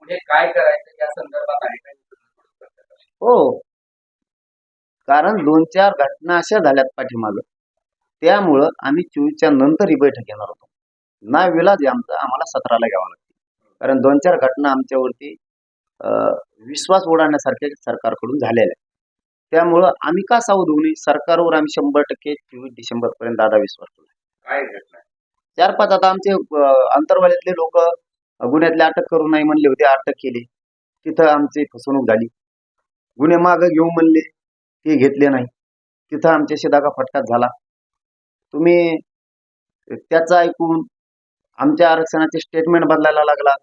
पुढे काय करायचं या संदर्भात आहे का? हो, कारण 2-4 घटना अशा झाल्यात पाठीमागं. त्यामुळं आम्ही 24च्या नंतर ही बैठक घेणार होतो. नाविलाज आहे आमचा, आम्हाला 17ला घ्यावं लागते. कारण 2-4 घटना आमच्यावरती विश्वास उडाण्यासारख्या सरकारकडून झालेल्या आहेत. त्यामुळं आम्ही का सावध होऊ नये? सरकारवर आम्ही 100% 24 डिसेंबरपर्यंत दादा विश्वास ठेवला. काय घटना आहे? 4-5 आता आमचे अंतर्वालीतले लोक गुन्ह्यातले अटक करू नाही म्हणले होते, अटक केली. तिथं आमची फसवणूक झाली. गुन्हे मागं घेऊ म्हणले, ते घेतले नाही. तिथं आमच्याशी फटकाच झाला. तुम्ही त्याचं ऐकून आमच्या आरक्षणाचे स्टेटमेंट बदलायला लागला.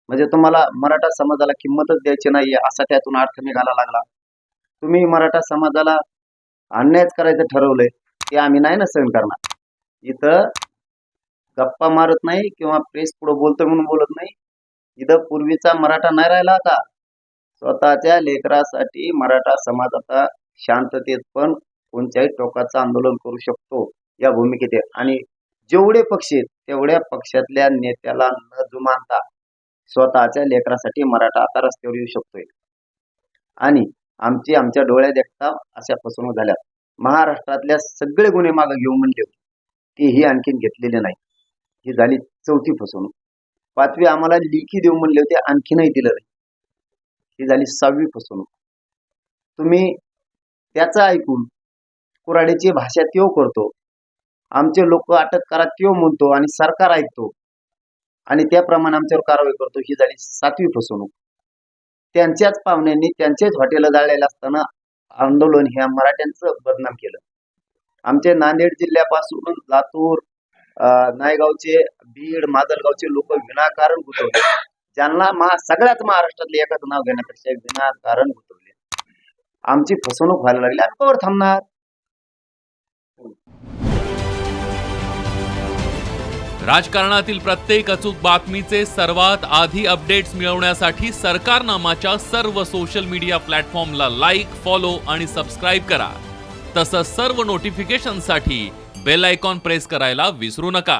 म्हणजे तुम्हाला मराठा समाजाला किंमतच द्यायची नाही असा त्यातून अर्थ निघाला लागला. तुम्ही मराठा समाजाला अन्यायच करायचं ठरवलंय, ते आम्ही नाही ना सहन करणार. इथं गप्पा मारत नाही किंवा प्रेस पुढे बोलतोय म्हणून बोलत नाही. इथं पूर्वीचा मराठा नाही राहिला आता. स्वतःच्या लेकरासाठी मराठा समाज आता शांततेत पण कोणत्याही टोकाचं आंदोलन करू शकतो या भूमिकेत आहे. आणि जेवढे पक्ष आहेत तेवढ्या पक्षातल्या नेत्याला न जुमानता स्वतःच्या लेकरासाठी मराठा आता रस्त्यावर येऊ शकतोय. आणि आमच्या डोळ्यात देखता अशा फसवणूक झाल्या. महाराष्ट्रातल्या सगळे गुन्हे मागे घेऊ म्हणले होते, तेही आणखीन घेतलेले नाही. ही झाली 4थी फसवणूक. 5वी आम्हाला लेखी देऊ म्हणले होते, आणखीनही दिलं नाही. ही झाली 6वी फसवणूक. तुम्ही त्याचं ऐकून कुऱ्हाडीची भाषा त्यो करतो, आमचे लोक अटक करा त्यो म्हणतो आणि सरकार ऐकतो आणि त्याप्रमाणे आमच्यावर कारवाई करतो. ही झाली 7वी फसवणूक. त्यांच्याच पाहुण्यांनी त्यांचेच हॉटेल जाळलेलं असताना आंदोलन ह्या मराठ्यांचं बदनाम केलं. आमचे नांदेड जिल्ह्यापासून लातूर, नायगावचे, बीड, माजलगावचे लोक विनाकारण गुंतवले. ज्यांना सगळ्याच महाराष्ट्रातले एकाच नाव घेण्यापेक्षा विनाकारण गुंतवले. आमची फसवणूक व्हायला लागली. आम्ही कवर थांबणार? राजकारणातील प्रत्येक अचूक बातमीचे सर्वात आधी अपडेट्स मिळवण्यासाठी सरकारनामाच्या सर्व सोशल मीडिया प्लॅटफॉर्मला लाईक, फॉलो आणि सबस्क्राईब करा. तसंच सर्व नोटिफिकेशनसाठी बेल आयकॉन प्रेस करायला विसरू नका.